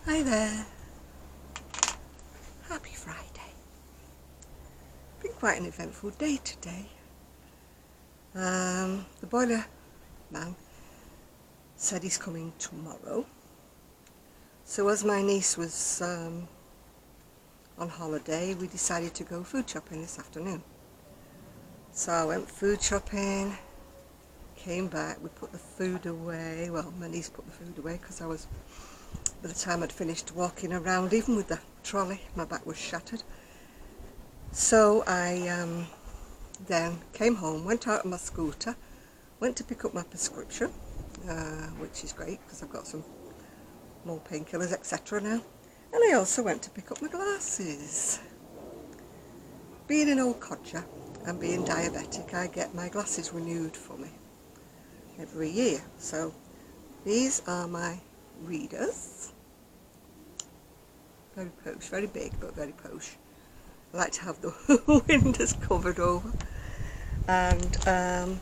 Hi there. Happy Friday. Been quite an eventful day today. The boiler man said he's coming tomorrow. So as my niece was on holiday, we decided to go food shopping this afternoon. So I went food shopping, came back, we put the food away. Well, my niece put the food away because by the time I'd finished walking around, even with the trolley, my back was shattered. So I then came home, went out on my scooter, went to pick up my prescription, which is great because I've got some more painkillers, etc. now. And I also went to pick up my glasses. Being an old codger and being diabetic, I get my glasses renewed for me every year. So these are my readers. Very posh, very big, but very posh. I like to have the windows covered over. And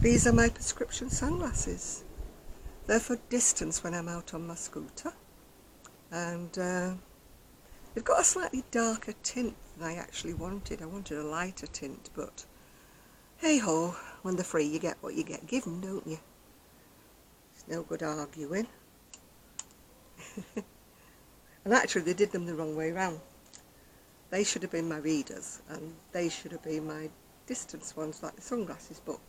these are my prescription sunglasses. They're for distance when I'm out on my scooter. And they've got a slightly darker tint than I actually wanted. I wanted a lighter tint, but hey ho, when they're free you get what you get given, don't you? It's no good arguing. And actually they did them the wrong way round. They should have been my readers, and they should have been my distance ones, like the sunglasses, but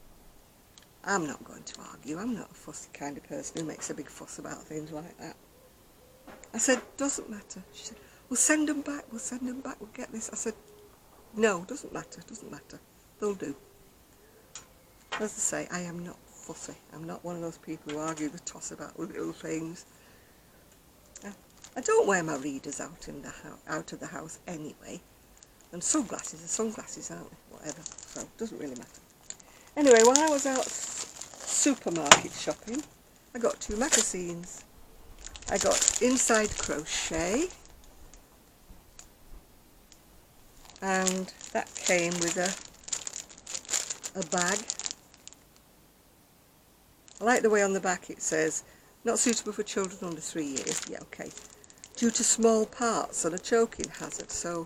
I'm not going to argue. I'm not a fussy kind of person who makes a big fuss about things like that. I said, doesn't matter. She said, we'll send them back, we'll get this. I said, no, doesn't matter. They'll do. As I say, I am not fussy. I'm not one of those people who argue the toss about little things. I don't wear my readers out of the house anyway, and sunglasses are sunglasses, aren't they? Whatever, so it doesn't really matter. Anyway, while I was out supermarket shopping, I got 2 magazines. I got Inside Crochet, and that came with a bag. I like the way on the back it says, not suitable for children under 3 years. Yeah, okay. Due to small parts and a choking hazard, so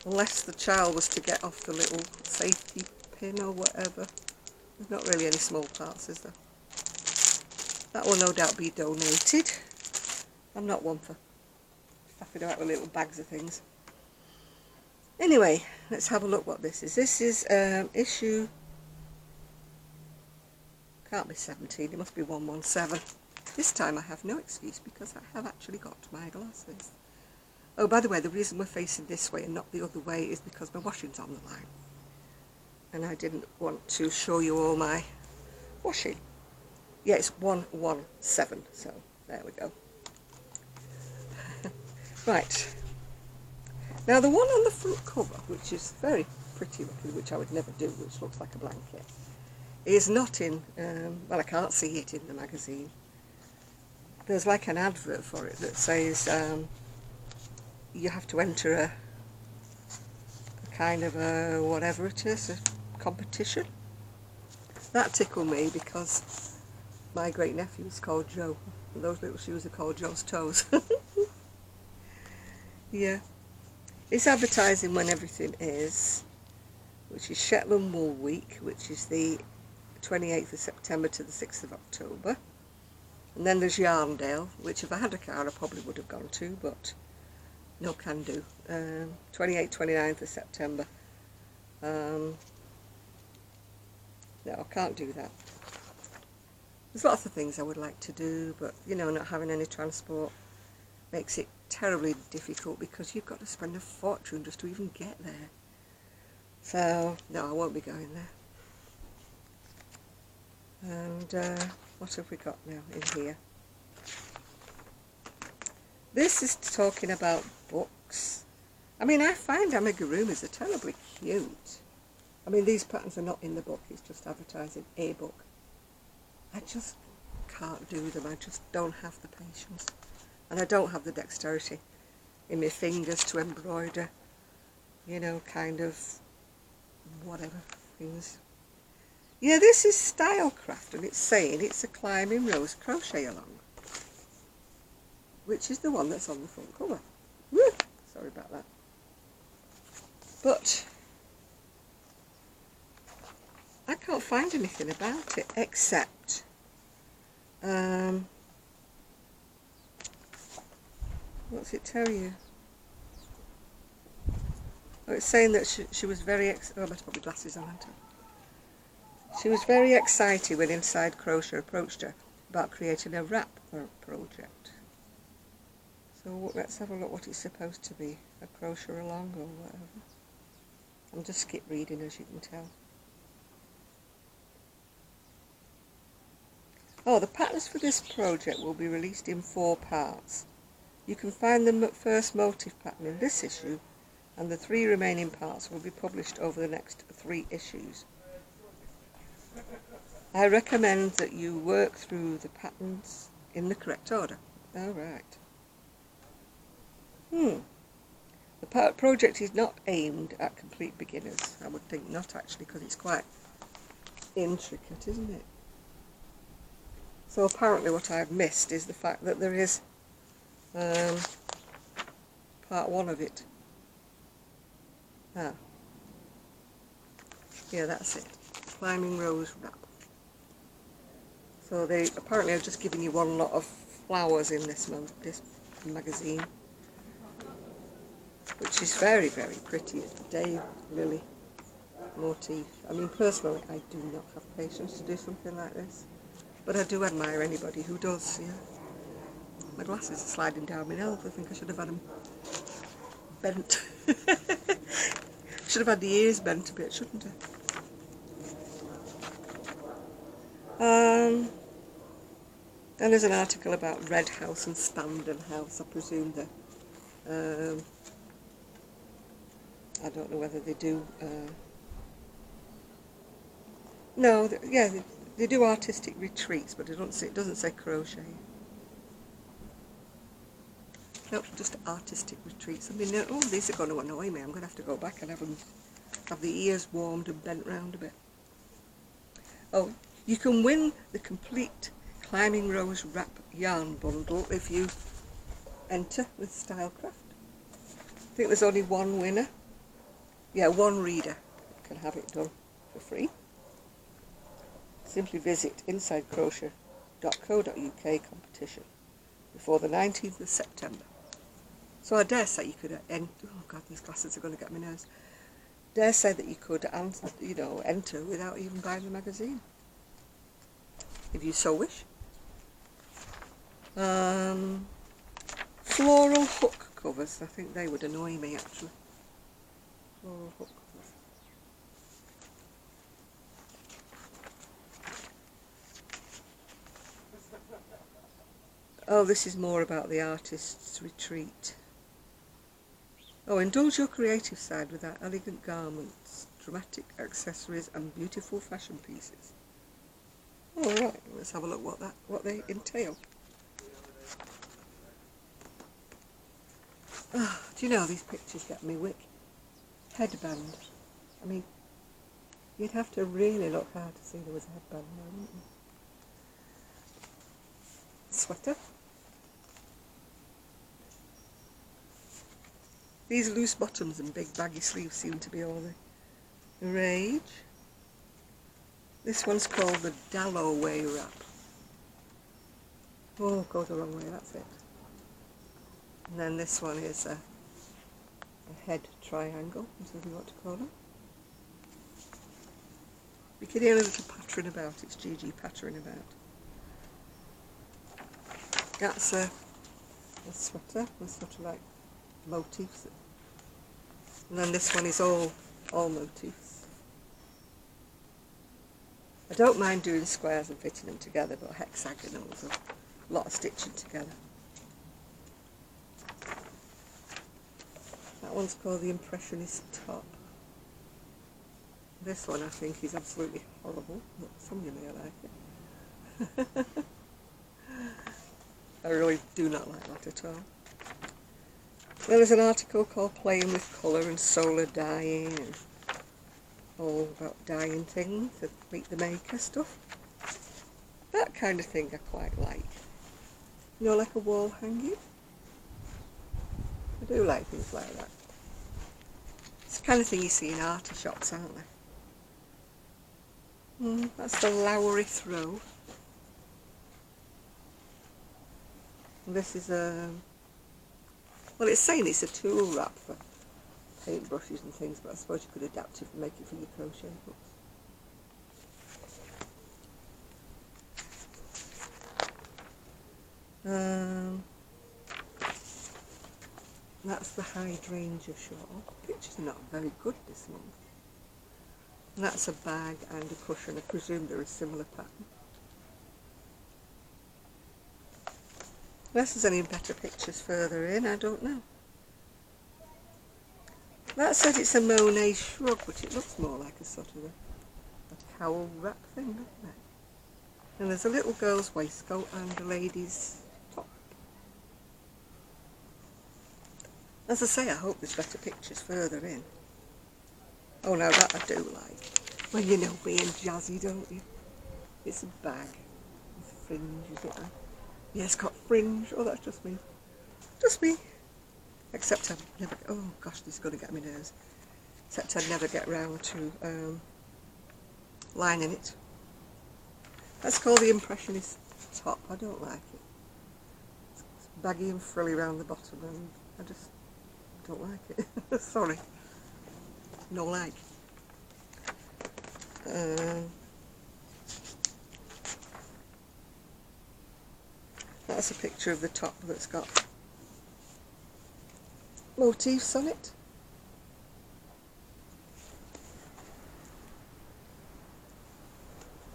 unless the child was to get off the little safety pin or whatever, there's not really any small parts, is there? That will no doubt be donated. I'm not one for faffing about with little bags of things. Anyway, let's have a look what this is. This is issue, can't be 17, it must be 117. This time I have no excuse because I have actually got my glasses. Oh, by the way, the reason we're facing this way and not the other way is because my washing's on the line. And I didn't want to show you all my washing. Yeah, it's 117, so there we go. Right. Now the one on the front cover, which is very pretty looking, which I would never do, which looks like a blanket, is not in, well, I can't see it in the magazine. There's like an advert for it that says you have to enter a kind of a whatever it is, a competition. That tickled me because my great nephew is called Joe, and those little shoes are called Joe's toes. Yeah, it's advertising when everything is, which is Shetland Wool Week, which is the 28th of September to the 6th of October. And then there's Yarndale, which if I had a car I probably would have gone to, but no can do. 28th, 29th of September. No, I can't do that. There's lots of things I would like to do, but you know, not having any transport makes it terribly difficult because you've got to spend a fortune just to even get there. So, no, I won't be going there. And what have we got now in here? This is talking about books. I mean, I find amigurumis are terribly cute. I mean, these patterns are not in the book, it's just advertising a book. I just can't do them, I just don't have the patience. And I don't have the dexterity in my fingers to embroider, you know, kind of whatever things. Yeah, this is Stylecraft, and it's saying it's a climbing rose crochet along. which is the one that's on the front cover. Woo! Sorry about that. But I can't find anything about it except what's it tell you? Oh, it's saying that she was very oh, I better put my glasses on, haven't I? She was very excited when Inside Crochet approached her about creating a wrap project. So let's have a look what it's supposed to be, a crochet along or whatever. I'll just skip reading, as you can tell. Oh, the patterns for this project will be released in 4 parts. You can find the first motif pattern in this issue, and the 3 remaining parts will be published over the next 3 issues. I recommend that you work through the patterns in the correct order. All right. The project is not aimed at complete beginners. I would think not, actually, because it's quite intricate, isn't it? So apparently what I've missed is the fact that there is part 1 of it. Ah. Yeah, that's it. Climbing Rose Wrap. So they apparently are just giving you one lot of flowers in this magazine, which is very, very pretty. It's a day lily motif. I mean, personally, I do not have patience to do something like this, but I do admire anybody who does. Yeah. My glasses are sliding down my nose. I think I should have had them bent. Should have had the ears bent a bit, shouldn't I? And there's an article about Red House and Spandon House. I presume that I don't know whether they do. No, yeah, they do artistic retreats, but it doesn't say crochet. Nope, just artistic retreats. I mean, oh, these are going to annoy me. I'm going to have to go back and have the ears warmed and bent round a bit. Oh, you can win the complete Climbing Rose Wrap yarn bundle if you enter with Stylecraft. I think there's only one winner. Yeah, one reader can have it done for free. Simply visit insidecrochet.co.uk competition before the 19th of September. So I dare say you could enter. Oh God, these glasses are going to get my nose. Dare say that you could, enter without even buying the magazine, if you so wish. Floral hook covers. I think they would annoy me, actually. Floral hook covers. Oh, this is more about the artist's retreat. Oh, indulge your creative side with our elegant garments, dramatic accessories and beautiful fashion pieces. All right, let's have a look what they entail. Oh, do you know, these pictures get me wick. Headband. I mean, you'd have to really look hard to see there was a headband there, wouldn't you? Sweater. These loose bottoms and big baggy sleeves seem to be all the rage. This one's called the Dalloway Wrap. Oh, go the wrong way, that's it. And then this one is a head triangle, whatever you want to call it. You can hear a little pattering about, it's Gigi pattering about. That's a sweater with sort of like motifs. And then this one is all motifs. I don't mind doing squares and fitting them together, but hexagonals are a lot of stitching together. That one's called the Impressionist Top. This one I think is absolutely horrible, but some of you may like it. I really do not like that at all. There is an article called Playing with Colour and Solar Dyeing, and all about dyeing things, and Meet the Maker stuff. That kind of thing I quite like. You know, like a wall hanging. I do like things like that. It's the kind of thing you see in arty shops, aren't they? That's the Lowry throw. And this is well, it's saying it's a tool wrap for paintbrushes and things, but I suppose you could adapt it and make it for your crochet hooks. That's the hydrangea shawl. Pictures are not very good this month. And that's a bag and a cushion. I presume they're a similar pattern. Unless there's any better pictures further in, I don't know. That said it's a Monet shrug, but it looks more like a sort of a cowl wrap thing, doesn't it? And there's a little girl's waistcoat and a lady's top. As I say, I hope there's better pictures further in. Oh, now that I do like. Well, you know being jazzy, don't you? It's a bag with fringe, is it? Yeah, it's got fringe. Oh, that's just me. Just me. Except I'd never... Oh, gosh, this is going to get me nerves. Except I'd never get round to lining it. That's called the Impressionist top. I don't like it. It's baggy and frilly around the bottom, and I just don't like it. Sorry. No like. That's a picture of the top that's got motifs on it.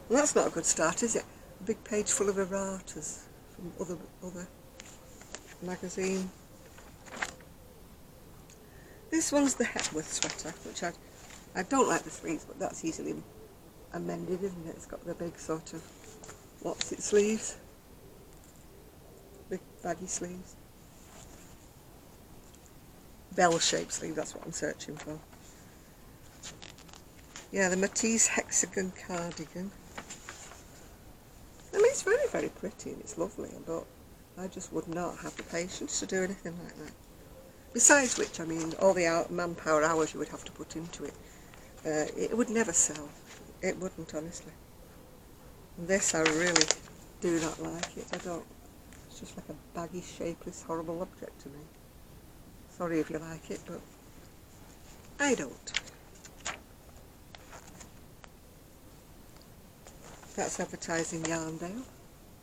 Well, that's not a good start, is it? A big page full of erratas from other magazine. This one's the Hepworth sweater, which I don't like the sleeves, but that's easily amended, isn't it? It's got the big sort of what's it sleeves, big baggy sleeves, bell-shaped sleeve. That's what I'm searching for. Yeah, the Matisse hexagon cardigan. I mean, it's very, very pretty and it's lovely, but I just would not have the patience to do anything like that. Besides which, I mean, all the manpower hours you would have to put into it, it would never sell. It wouldn't, honestly. And this, I really do not like it. I don't. It's just like a baggy, shapeless, horrible object to me. Sorry if you like it, but I don't. That's advertising Yarndale.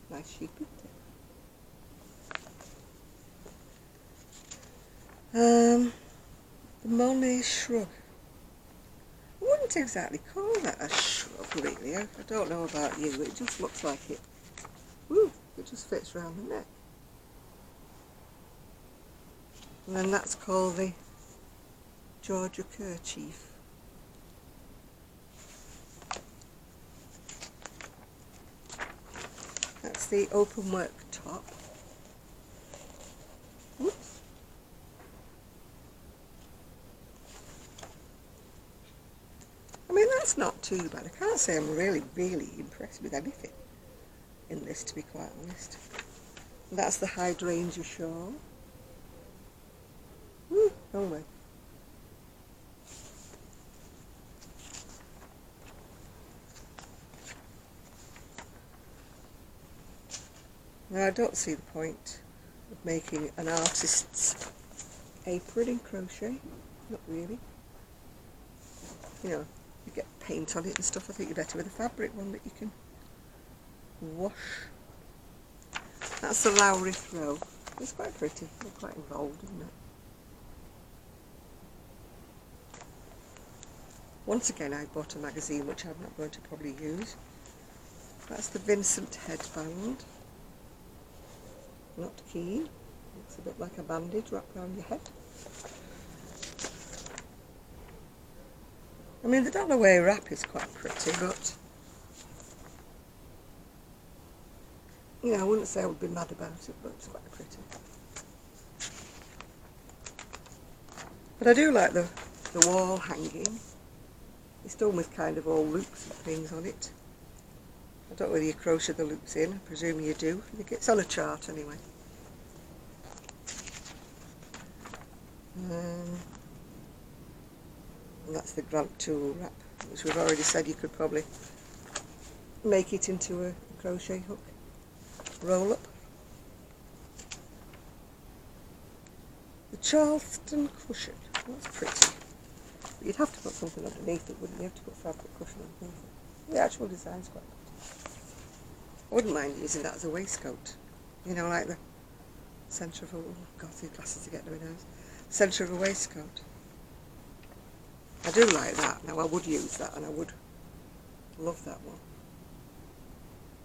Nice sheep, isn't it? The Monet shrug. I wouldn't exactly call that a shrug, really. I don't know about you. It just looks like it. Woo! It just fits around the neck. And then that's called the Georgia kerchief. That's the open work top. Whoops. I mean, that's not too bad. I can't say I'm really, really impressed with anything in this, to be quite honest. And that's the hydrangea shawl. Woo, go away. Now, I don't see the point of making an artist's apron in crochet. Not really. You know, you get paint on it and stuff. I think you're better with a fabric one that you can wash. That's the Lowry throw. It's quite pretty. It's quite involved, isn't it? Once again, I bought a magazine which I'm not going to probably use. That's the Vincent headband. Not keen. Looks a bit like a bandage wrapped around your head. I mean, the Dalloway wrap is quite pretty, but you know, I wouldn't say I would be mad about it, but it's quite pretty. But I do like the wall hanging. It's done with kind of all loops and things on it. I don't know whether you crochet the loops in. I presume you do. I think it's on a chart anyway. and that's the Grant tool wrap, which we've already said you could probably make it into a crochet hook roll up. The Charleston cushion, that's pretty. But you'd have to put something underneath it, wouldn't you? You have to put fabric cushion underneath it. The actual design's quite good. I wouldn't mind using that as a waistcoat. You know, like the centre of a... Oh God, these glasses are getting to my nose. Centre of a waistcoat. I do like that. Now I would use that, and I would love that one.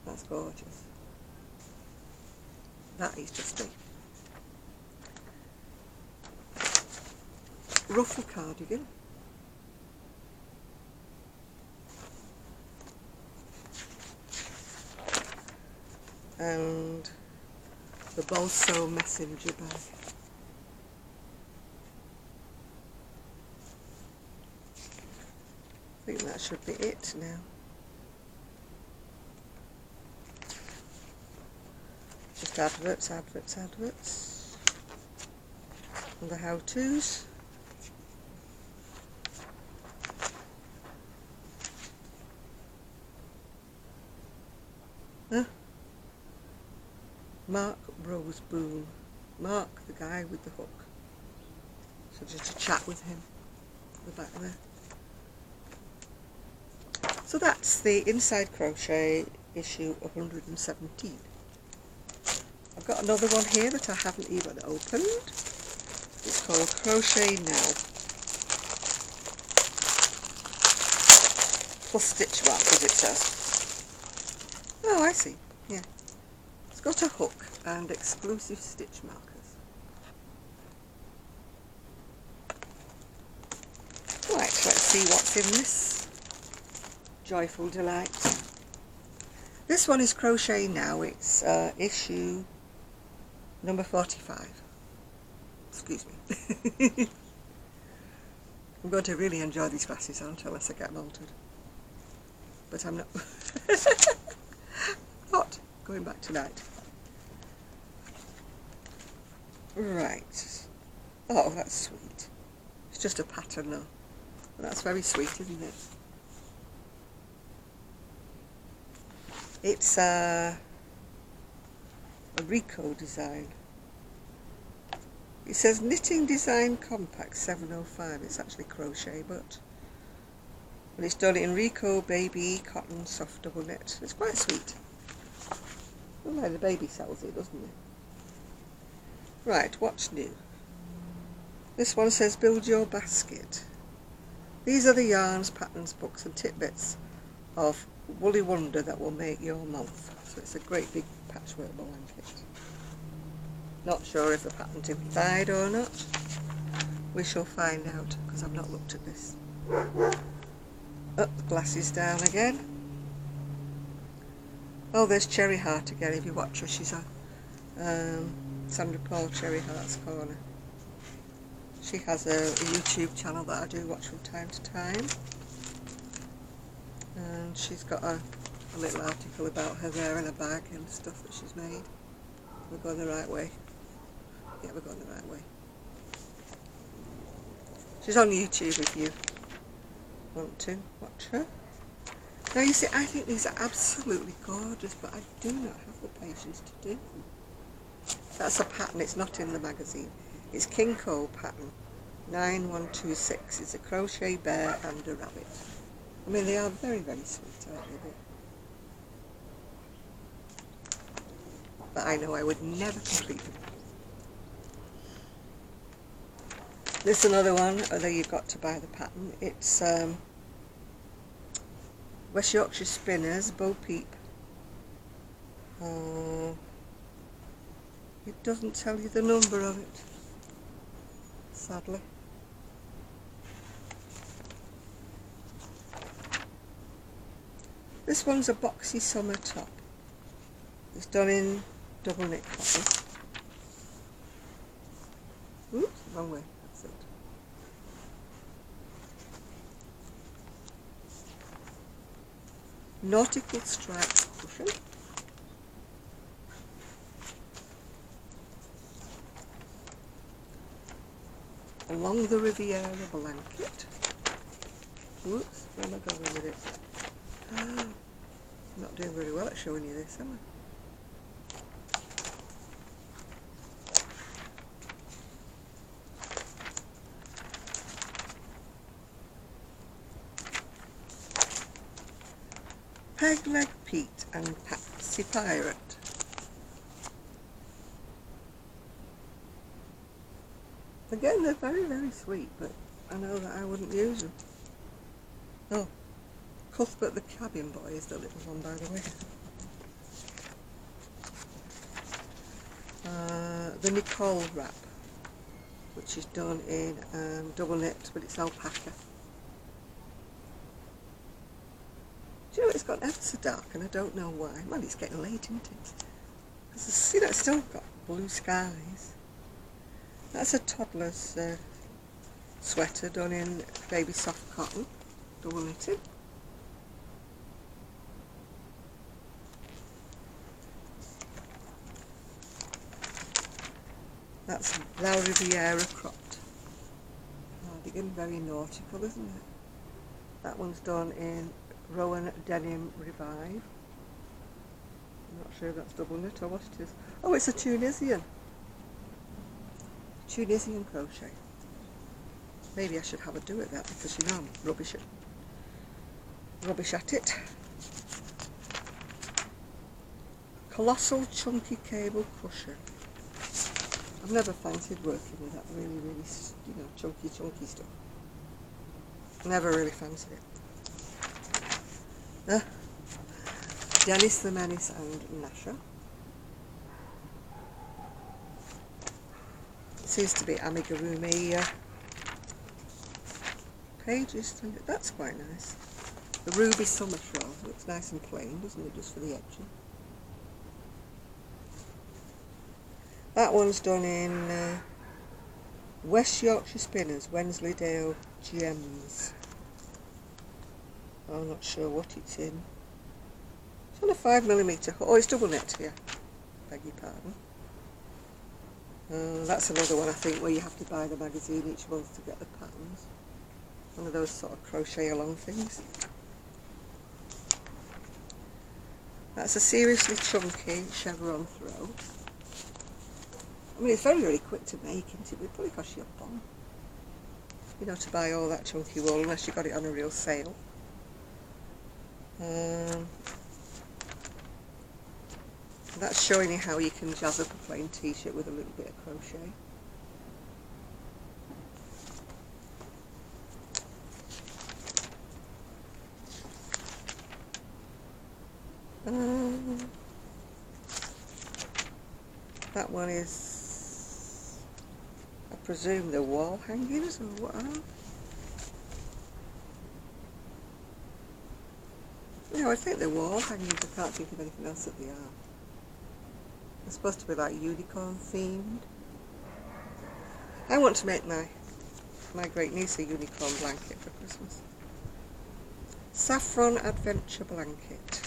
That's gorgeous. That is just me. Ruffle cardigan. And the Bolso messenger bag. I think that should be it now. Just adverts, adverts, adverts. And the how-tos. Huh? Mark Roseboom. Mark, the guy with the hook. So just a chat with him at the back there. So that's the Inside Crochet issue 117. I've got another one here that I haven't even opened. It's called Crochet Now. Plus stitch markers, it says. Oh, I see. Yeah. It's got a hook and exclusive stitch markers. Right, let's see what's in this joyful delight. This one is Crochet Now. It's issue number 45. Excuse me. I'm going to really enjoy these glasses, aren't I, unless I get them altered. But I'm not. Not going back tonight. Right. Oh, that's sweet. It's just a pattern though. That's very sweet, isn't it? It's a Rico design. It says Knitting Design Compact 705. It's actually crochet, but it's done in Rico Baby Cotton Soft Double Knit. It's quite sweet. I like the baby sells it, doesn't it? Right, what's new? This one says Build Your Basket. These are the yarns, patterns, books and tidbits of woolly wonder that will make your month. So it's a great big patchwork blanket. Not sure if the pattern's inside or not. We shall find out, because I've not looked at this. Up the glasses down again. Oh, there's Cherry Heart again. If you watch her, she's a Sandra Paul Cherry Heart's Corner. She has a YouTube channel that I do watch from time to time. And she's got a little article about her there in a bag and stuff that she's made. We're going the right way. Yeah, we're going the right way. She's on YouTube if you want to watch her. Now you see, I think these are absolutely gorgeous, but I do not have the patience to do them. That's a pattern, it's not in the magazine. It's King Cole pattern 9126. It's a crochet bear and a rabbit. I mean, they are very, very sweet, aren't they? But I know I would never complete them. This is another one, although you've got to buy the pattern. It's West Yorkshire Spinners, Bo Peep. It doesn't tell you the number of it, sadly. This one's a boxy summer top. It's done in double knit cotton. Oops, wrong way. That's it. Nautical Stripes cushion. Along the Riviera blanket. Whoops, where am I going with it? I'm not doing very well at showing you this, am I? Peg Leg Pete and Patsy Pirate. Again, they're very, very sweet, but I know that I wouldn't use them. Oh, Cuthbert the Cabin Boy is the little one, by the way. The Nicole wrap, which is done in double knit, but it's alpaca. Do you know, it's got ever so dark, and I don't know why. Well, it's getting late, isn't it? Because, you know, it's still got blue skies. That's a toddler's sweater done in baby soft cotton, double knitted. That's La Riviera cropped cardigan, very nautical, isn't it? That one's done in Rowan Denim Revive. I'm not sure if that's double knit or what it is. Oh, it's a Tunisian crochet. Maybe I should have a do at that, because you know I'm rubbish at it. Colossal Chunky Cable Cushion. I've never fancied working with that really, you know, chunky stuff. Never really fancied it. Dennis the Menace and Nasha. It seems to be amigurumi pages. That's quite nice. The Ruby Summer Shawl looks nice and plain, doesn't it, just for the edging. That one's done in West Yorkshire Spinners, Wensleydale Gems. I'm not sure what it's in. It's on a 5mm. Oh, it's double knit, yeah. Beg your pardon. That's another one, I think, where you have to buy the magazine each month to get the patterns. One of those sort of crochet along things. That's a seriously chunky chevron throw. I mean, it's very, very quick to make, isn't it? It probably cost you a bomb, you know, to buy all that chunky wool, unless you got it on a real sale. That's showing you how you can jazz up a plain t-shirt with a little bit of crochet. That one is, I presume, the wall hangings, or what are they? No, I think they're wall hangings. I can't think of anything else that they are. They're supposed to be like unicorn themed. I want to make my great niece a unicorn blanket for Christmas. Saffron Adventure Blanket.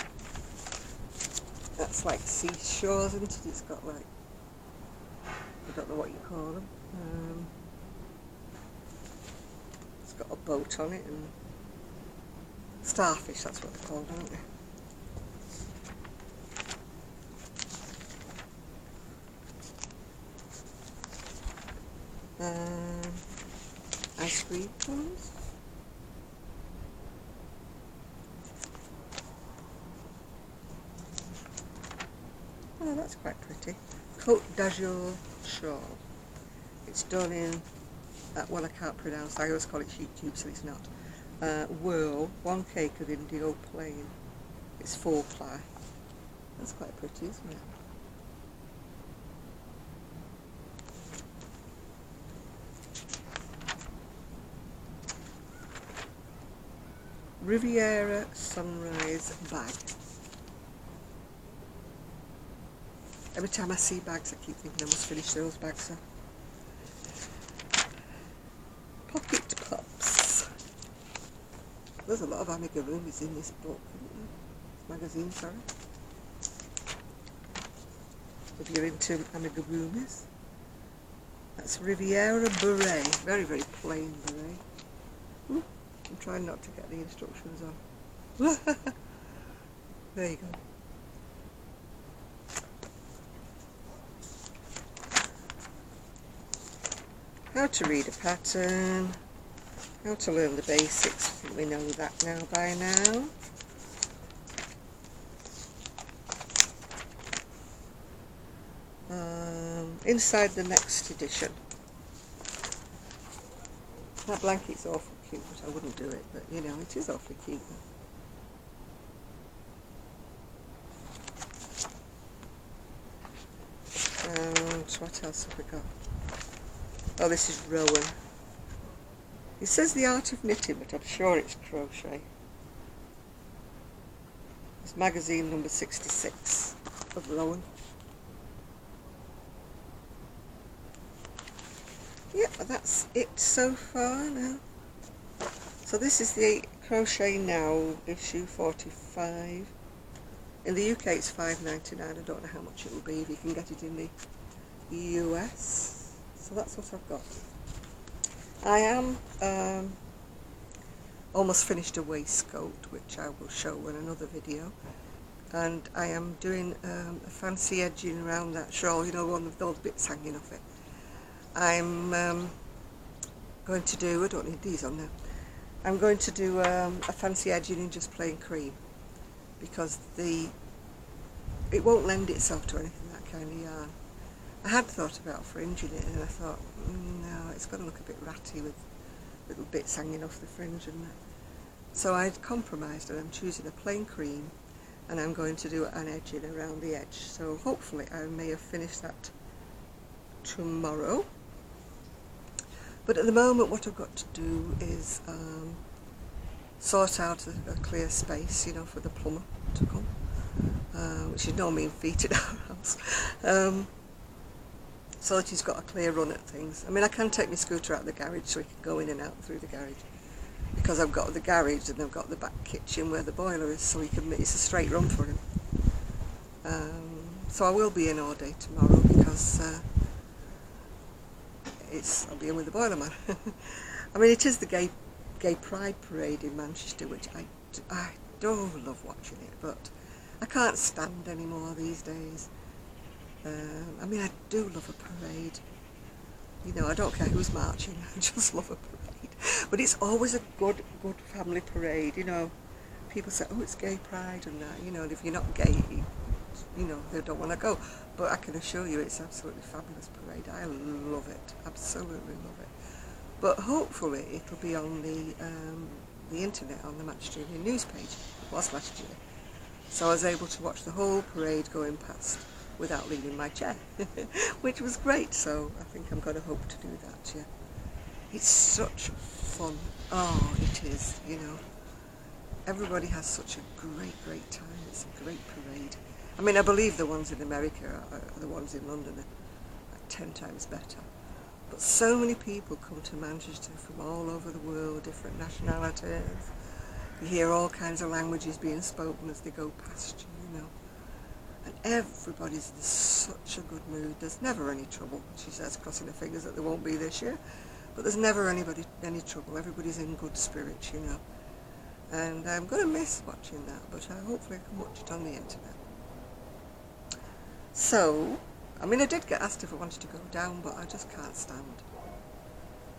That's like seashores, isn't it? It's got like, I don't know what you call them. It's got a boat on it and starfish, that's what they're called, aren't they? Ice cream cones. Oh, that's quite pretty. Côte d'Azur shawl. It's done in, well, I can't pronounce, I always call it sheep tube, so it's not. Whirl, 1 cake of indigo plain. It's 4-ply. That's quite pretty, isn't it? Riviera Sunrise bag. Every time I see bags, I keep thinking I must finish those bags up. Pocket Pups. There's a lot of amigurumis in this book, isn't there? Magazine, sorry. If you're into amigurumis. That's Riviera Beret, very, very plain beret. Ooh, I'm trying not to get the instructions on. There you go. How to read a pattern, how to learn the basics, we know that now by now. Inside the next edition. That blanket's awful cute, but I wouldn't do it, but you know, it is awfully cute. And what else have we got? Oh, this is Rowan. It says the art of knitting, but I'm sure it's crochet. It's magazine number 66 of Rowan. Yep, that's it so far now. So this is the Crochet Now issue 45. In the UK it's $5.99. I don't know how much it will be if you can get it in the US. So that's what I've got. I am almost finished a waistcoat, which I will show in another video. And I am doing a fancy edging around that shawl, you know, one with those bits hanging off it. I'm going to do, I don't need these on now, I'm going to do a fancy edging in just plain cream, because it won't lend itself to anything that kind of yarn. I had thought about fringing it, and I thought, no, it's going to look a bit ratty with little bits hanging off the fringe and that. So I'd compromised, and I'm choosing a plain cream, and I'm going to do an edging around the edge. So hopefully I may have finished that tomorrow. But at the moment what I've got to do is sort out a clear space, you know, for the plumber to come, which is no mean feat in our house, so that he's got a clear run at things. I mean, I can take my scooter out of the garage so he can go in and out through the garage, because I've got the garage and I've got the back kitchen where the boiler is, so it's a straight run for him. So I will be in all day tomorrow, because I'll be in with the boiler man. I mean, it is the gay pride parade in Manchester, which I do love watching it, but I can't stand anymore these days. I mean, I do love a parade. You know, I don't care who's marching, I just love a parade. But it's always a good family parade, you know. People say, oh, it's gay pride and that, you know, and if you're not gay, you know, they don't want to go. But I can assure you it's absolutely fabulous parade. I love it, absolutely love it. But hopefully it'll be on the internet, on the Manchester Evening News page. It was last year. So I was able to watch the whole parade going past without leaving my chair, which was great. So I think I'm going to hope to do that, yeah. It's such fun. Oh, it is, you know. Everybody has such a great time. It's a great parade. I mean, I believe the ones in America are the ones in London are like 10 times better. But so many people come to Manchester from all over the world, different nationalities. You hear all kinds of languages being spoken as they go past you, you know. And everybody's in such a good mood. There's never any trouble. She says, crossing her fingers that there won't be this year. But there's never any trouble. Everybody's in good spirits, you know. And I'm going to miss watching that, but hopefully I can watch it on the internet. So, I mean, I did get asked if I wanted to go down, but I just can't stand.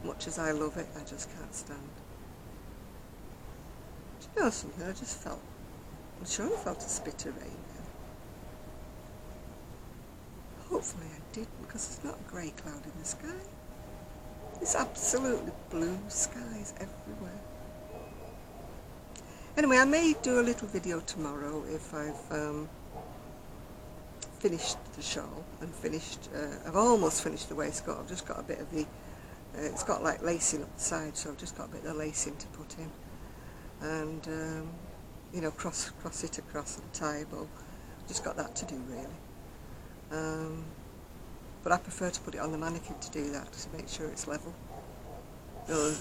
Much as I love it, I just can't stand. Do you know something? I'm sure I felt a spit of rain then. Hopefully I didn't, because there's not a grey cloud in the sky. It's absolutely blue skies everywhere. Anyway, I may do a little video tomorrow if I've finished the shawl and I've almost finished the waistcoat. I've just got a bit of it's got like lacing up the side, so I've just got a bit of lacing to put in. And, you know, cross it across and tie a bow. Just got that to do, really. But I prefer to put it on the mannequin to do that, to make sure it's level. So,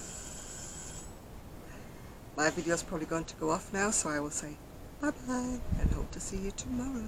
my video's probably going to go off now, so I will say bye-bye and hope to see you tomorrow.